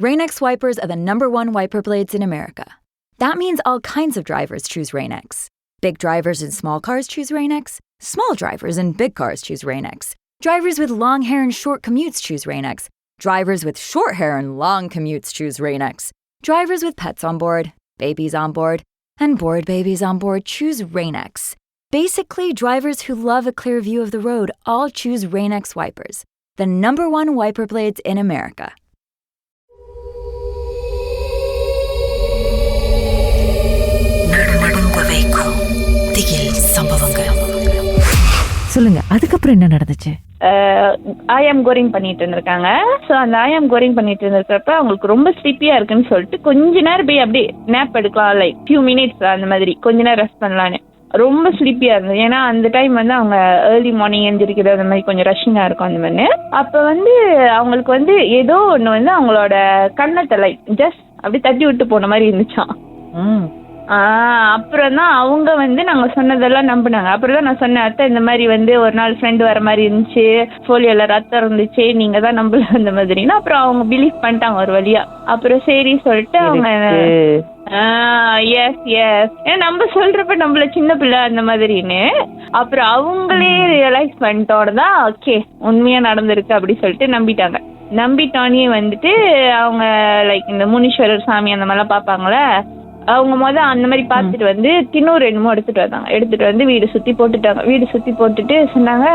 Rain-X wipers are the #1 wiper blades in America. That means all kinds of drivers choose Rain-X. Big drivers in small cars choose Rain-X. Small drivers in big cars choose Rain-X. Drivers with long hair and short commutes choose Rain-X. Drivers with short hair and long commutes choose Rain-X. Drivers with pets on board, babies on board, and bored babies on board choose Rain-X. Basically, drivers who love a clear view of the road all choose Rain-X wipers, the #1 wiper blades in America. சொல்லுங்க, அதுக்கப்புறம் என்ன நடந்துச்சு? ஆயாம் கோரிங் பண்ணிட்டு இருந்திருக்காங்க. So அந்த ஆயாம் கோரிங் பண்ணிட்டு இருந்திருக்கிறப்ப அவங்களுக்கு ரொம்ப ஸ்லிப்பியா இருக்குன்னு சொல்லிட்டு கொஞ்ச நேரம் போய் அப்படியே நேப் எடுக்கலாம், லைக் ஃபியூ மினிட்ஸ் அந்த மாதிரி கொஞ்ச நேரம் ரெஸ்ட் பண்ணலான்னு. ரொம்ப ஸ்லிப்பியா இருந்தது. ஏன்னா அந்த டைம் வந்து அவங்க ஏர்லி மார்னிங் எழுந்திருக்கிறது அந்த மாதிரி கொஞ்சம் ரஷ்ஷிங்கா இருக்கும் அந்த மாதிரி. அப்போ வந்து அவங்களுக்கு வந்து ஏதோ ஒன்று வந்து அவங்களோட கண்ணத்தை லைக் ஜஸ்ட் அப்படி தட்டி விட்டு போன மாதிரி இருந்துச்சான். அப்புறம் தான் அவங்க வந்து நாங்க சொன்னதெல்லாம் நம்பினாங்க. அப்புறம் தான் நான் சொன்னேன், அத்தை இந்த மாதிரி வந்து ஒரு நாள் ஃப்ரெண்டு வர மாதிரி இருந்துச்சு, ஃபோலியோல ரத்தம் இருந்துச்சு, நீங்க தான் நம்பல அந்த மாதிரினா. அப்புறம் அவங்க பிலீவ் பண்ணிட்டாங்க ஒரு வழியா. அப்புறம் சரி சொல்லிட்டு அவங்க எஸ் எஸ் ஏன்னா நம்ம சொல்றப்ப நம்மள சின்ன பிள்ளை அந்த மாதிரின்னு. அப்புறம் அவங்களே ரியலைஸ் பண்ணிட்டோட தான் ஓகே உண்மையா நடந்திருக்கு அப்படி சொல்லிட்டு நம்பிட்டாங்க. நம்பிட்டோன்னே வந்துட்டு அவங்க லைக் இந்த முனீஸ்வரர் சாமி அந்த மாதிரிலாம் பார்ப்பாங்களே, அவங்க அந்த மாதிரி பார்த்துட்டு வந்து தின்னூர் என்னமோ எடுத்துட்டு வந்து வீடு சுத்தி போட்டுட்டாங்க. வீடு சுத்தி போட்டுட்டு சொன்னாங்க,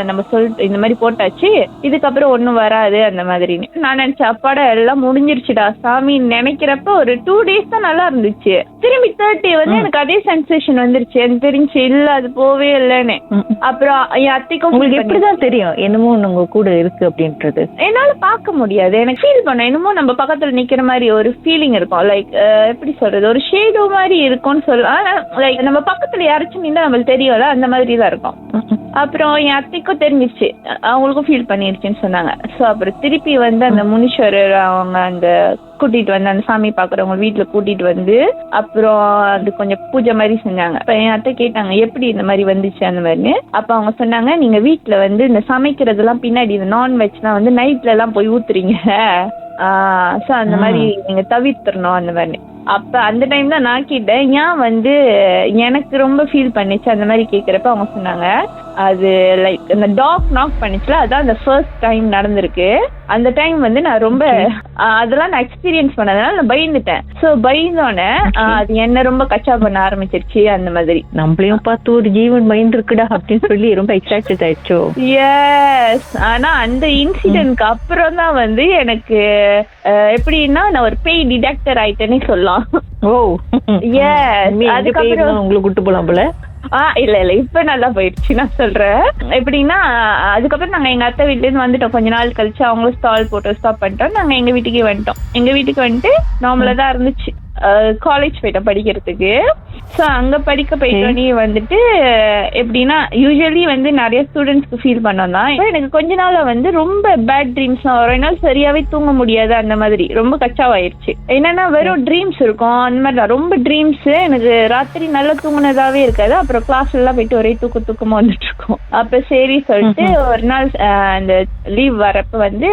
நம்ம இந்த மாதிரி போட்டாச்சு, இதுக்கப்புறம் ஒன்றும் வராது அந்த மாதிரின்னு. நான் நினைச்சேன் அப்பாடா எல்லாம் முடிஞ்சிருச்சுடா சாமி நினைக்கிறப்ப ஒரு 2 days தான் நல்லா இருந்துச்சு. திரும்பி 30 வந்து எனக்கு அதே சென்சேஷன் வந்துருச்சு. எனக்கு தெரிஞ்சு இல்ல அது போவே இல்லைன்னு. அப்புறம் என் அத்தைக்கும் உங்களுக்கு எப்படிதான் தெரியும் என்னமோ உங்க கூட இருக்கு அப்படின்றது? என்னால பார்க்க முடியாது, எனக்கு ஃபீல் பண்ண என்னமோ நம்ம பக்கத்துல நிக்கிற மாதிரி ஒரு ஃபீலிங் இருக்கும். லைக் எப்படி சொல்றது, ஒரு ஷேடோ மாதிரி இருக்கும்னு சொல்லலாம். லைக் நம்ம பக்கத்துல யாராச்சும் நின்னா நம்மளுக்கு தெரியும்ல, அந்த மாதிரி தான் இருக்கும். அப்புறம் என் அத்தைக்கும் தெரிஞ்சிச்சு, அவங்களுக்கும் ஃபீல் பண்ணிருச்சுன்னு சொன்னாங்க. ஸோ அப்புறம் திருப்பி வந்து அந்த முனீஸ்வரர் அவங்க அந்த கூட்டிட்டு வந்து அந்த சாமி பாக்குறவங்க வீட்டுல கூட்டிட்டு வந்து அப்புறம் அது கொஞ்சம் பூஜை மாதிரி செஞ்சாங்க. இப்ப என் அத்தை கேட்டாங்க எப்படி இந்த மாதிரி வந்துச்சு அந்த மாதிரி. அப்ப அவங்க சொன்னாங்க, நீங்க வீட்டுல வந்து இந்த சமைக்கிறதெல்லாம் பின்னாடி இந்த நான்வெஜ் எல்லாம் வந்து நைட்ல எல்லாம் போய் ஊத்துறீங்க, சோ அந்த மாதிரி நீங்க தவிர்த்துறணும் அந்த மாதிரி. அப்ப அந்த டைம் தான் நான் கேட்டேன், ஏன் வந்து எனக்கு ரொம்ப ஃபீல் பண்ணிச்சு அந்த மாதிரி கேட்கிறப்ப அவங்க சொன்னாங்க, அது லைக் அந்த டாக் நாக் பண்ணிச்சுல, அதான் அந்த ஃபர்ஸ்ட் டைம் நடந்திருக்கு. அந்த டைம் வந்து நான் ரொம்ப அதெல்லாம் நான் எக்ஸ்பீரியன்ஸ் பண்ணதுனால நான் பயந்துட்டேன். ஸோ பயந்தோடனே அது என்ன ரொம்ப கச்சா பண்ண ஆரம்பிச்சிருச்சு அந்த மாதிரி. நம்மளையும் பார்த்து ஒரு ஜீவன் பயந்து இருக்குடா அப்படின்னு சொல்லி ரொம்ப எக்ஸைட்டட் ஆயிடுச்சோ? எஸ். ஆனா அந்த இன்சிடென்ட்க்கு அப்புறம் தான் வந்து எனக்கு எப்படின்னா நான் ஒரு பேய் டிடெக்டர் ஆயிட்டேன்னு சொல்லலாம். ஓ எஸ். அதுக்கப்புறம் உங்களுக்கு கூட்டு போலாம் போல. இல்ல இப்ப நல்லா போயிடுச்சு நான் சொல்றேன். எப்படின்னா அதுக்கப்புறம் நாங்க எங்க அத்தை வீட்டுல இருந்து வந்துட்டோம். கொஞ்ச நாள் கழிச்சு அவங்களும் ஸ்டால் போட்டு ஸ்டாப் பண்ணிட்டோம். நாங்க எங்க வீட்டுக்கே வந்துட்டோம். எங்க வீட்டுக்கு வந்துட்டு நார்மலா தான் இருந்துச்சு. காலேஜ் போயிட்டோம் படிக்கிறதுக்கு. ஸோ அங்க படிக்க போயிட்டோன்னே வந்துட்டு எப்படின்னா யூஸ்வலி வந்து நிறைய ஸ்டூடெண்ட்ஸ்க்கு ஃபீல் பண்ணோம் தான். எனக்கு கொஞ்ச நாள வந்து ரொம்ப பேட் ட்ரீம்ஸ் ஒரு நாள் சரியாவே தூங்க முடியாது அந்த மாதிரி ரொம்ப கச்சாவாயிருச்சு. என்னன்னா வெறும் ட்ரீம்ஸ் இருக்கும் அந்த மாதிரி தான். ரொம்ப ட்ரீம்ஸ், எனக்கு ராத்திரி நல்லா தூங்குனதாவே இருக்காது. அப்புறம் கிளாஸ் எல்லாம் போயிட்டு ஒரே தூக்கமா வந்துட்டு இருக்கும். அப்ப சரி சொல்லிட்டு ஒரு நாள் அந்த லீவ் வரப்ப வந்து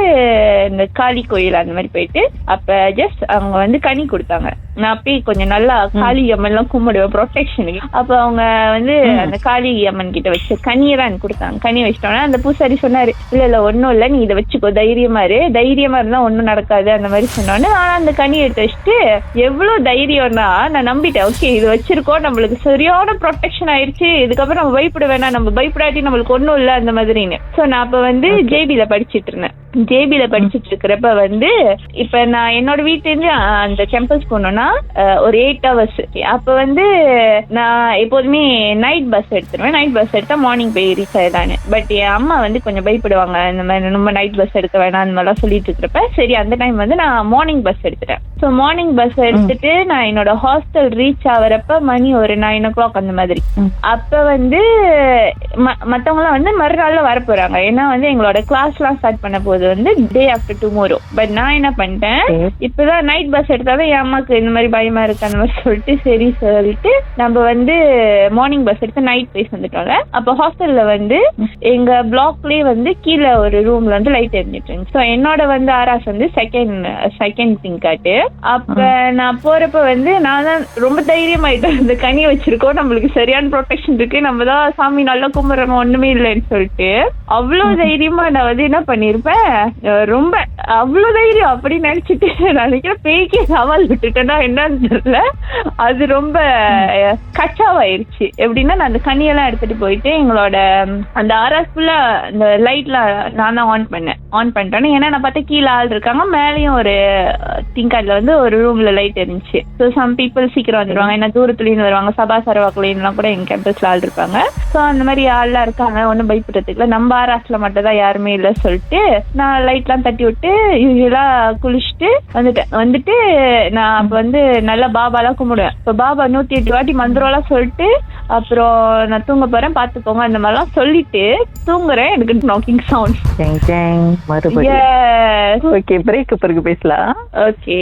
இந்த காளி கோயில் அந்த மாதிரி போயிட்டு அப்ப ஜஸ்ட் அவங்க வந்து கனி கொடுத்தாங்க. நான் அப்பயே கொஞ்சம் நல்லா காளி அம்மன் எல்லாம் கும்பிடுவேன் ப்ரொடெக்ஷனுக்கு. அப்ப அவங்க வந்து அந்த காளி அம்மன் கிட்ட வச்சு கனியெல்லாம் கொடுத்தாங்க. கனி வச்சிட்டோன்னா அந்த பூசாரி சொன்னாரு, இல்ல ஒன்னும் இல்ல நீ இதை வச்சுக்கோ, தைரியமா இருந்தா ஒன்னும் நடக்காது அந்த மாதிரி சொன்னோன்னு ஆனா அந்த கனி எடுத்து வச்சுட்டு எவ்வளவு தைரியம்னா நான் நம்பிட்டேன். ஓகே இது வச்சிருக்கோம், நம்மளுக்கு சரியான ப்ரொடெக்ஷன் ஆயிடுச்சு, இதுக்கப்புறம் நம்ம பயப்பட வேணாம், நம்ம பயப்படாட்டி நம்மளுக்கு ஒன்னும் இல்ல அந்த மாதிரின்னு. சோ நான் அப்ப வந்து ஜேபில படிச்சிட்டு இருந்தேன். ஜேபில படிச்சுட்டு இருக்கிறப்ப வந்து இப்ப நான் என்னோட வீட்டுல இருந்து அந்த டெம்பிள்ஸ் போனோம்னா ஒரு 8 hours. அப்ப வந்து நான் எப்போதுமே நைட் பஸ் எடுத்துருவேன். நைட் பஸ் எடுத்தா மார்னிங் போய் ரீச் ஆயிடானு. பட் என் அம்மா வந்து கொஞ்சம் பயப்படுவாங்க, இந்த மாதிரி ரொம்ப நைட் பஸ் எடுக்க வேணாம் அந்த மாதிரிலாம் சொல்லிட்டு இருக்கிறப்ப சரி அந்த டைம் வந்து நான் மார்னிங் பஸ் எடுத்துட்டேன். ஸோ மார்னிங் பஸ் எடுத்துட்டு நான் என்னோட ஹாஸ்டல் ரீச் ஆகிறப்ப மணி ஒரு 9 o'clock அந்த மாதிரி. அப்ப வந்து மத்தவங்க எல்லாம் வந்து மறுநாள்ல வர போறாங்க. ஏன்னா வந்து எங்களோட கிளாஸ் எல்லாம் ஸ்டார்ட் பண்ண போகுது வந்து டே ஆஃப்டர் டுமாரோ. பட் நான் என்ன பண்ணிட்டேன், இப்பதான் நைட் பஸ் எடுத்தாதான் என் அம்மாக்கு இந்த மாதிரி பயமா இருக்கு அந்த மாதிரி சொல்லிட்டு சரி சொல்லிட்டு நம்ம வந்து மார்னிங் பஸ் எடுத்து நைட் போய் வந்துட்டோம்ல. அப்ப ஹாஸ்டல்ல வந்து எங்க பிளாக்லயே வந்து கீழே ஒரு ரூம்ல வந்து லைட் எரிஞ்சிட்டு இருந்துச்சு. ஸோ என்னோட வந்து ஆராஸ் வந்து செகண்ட் திங்காட்டு. அப்ப நான் போறப்ப வந்து நான் தான் ரொம்ப தைரியமாயிட்டேன், இந்த கனி வச்சிருக்கோம், நம்மளுக்கு சரியான ப்ரொடெக்ஷன் இருக்கு, நம்ம தான் சாமி நல்லா கும்பிடுறோம், ஒண்ணுமே இல்லைன்னு சொல்லிட்டு அவ்வளவு தைரியமா நான் வந்து என்ன பண்ணிருப்பேன், ரொம்ப அவ்வளவு தைரியம் அப்படின்னு நினைச்சிட்டு நினைக்கிறேன் பேய்க்கே சவால் விட்டுட்டேன்னா என்னன்னு தெரியல. அது ரொம்ப கச்சாவாயிருச்சு. எப்படின்னா நான் அந்த கனியெல்லாம் எடுத்துட்டு போயிட்டு எங்களோட அந்த ஆராஸ் ஃபுல்லா இந்த லைட்ல நான் தான் ஆன் பண்ணிட்டேன். ஏன்னா நான் பார்த்தா கீழே ஆள் இருக்காங்க, மேலேயும் ஒரு திங்காட்ல வந்து ஒரு ரூம்ல லைட் இருந்துச்சு. ஸோ சம் பீப்புள் சீக்கிரம் வந்துருவாங்க, ஏன்னா தூரத்துலேருந்து வருவாங்க, சபா சரவாக்குலாம் கூட எங்க கேம்பஸ்ல ஆள் இருப்பாங்க. ஸோ அந்த மாதிரி ஆள்லாம் இருக்காங்க, ஒன்றும் பயப்படுறதுக்குல. நம்ம ஆராஸ்ல மட்டும் தான் யாருமே இல்லை சொல்லிட்டு நான் லைட்லாம் தட்டி விட்டு யூஸ்வலா குளிச்சுட்டு வந்துட்டு நான் அப்ப வந்து நல்லா பாபாலாம் கும்பிடுவேன். இப்போ பாபா 108 வாட்டி மந்திரம்லாம் சொல்லிட்டு அப்புறம் நான் தூங்க போறேன் பாத்துக்கோங்க அந்த மாதிரிலாம் சொல்லிட்டு தூங்குறேன். எனக்கு நாக்கிங் சவுண்ட் மறுபடியும் ஓகே, பிரேக் பிறகு பேசலாம். ஓகே.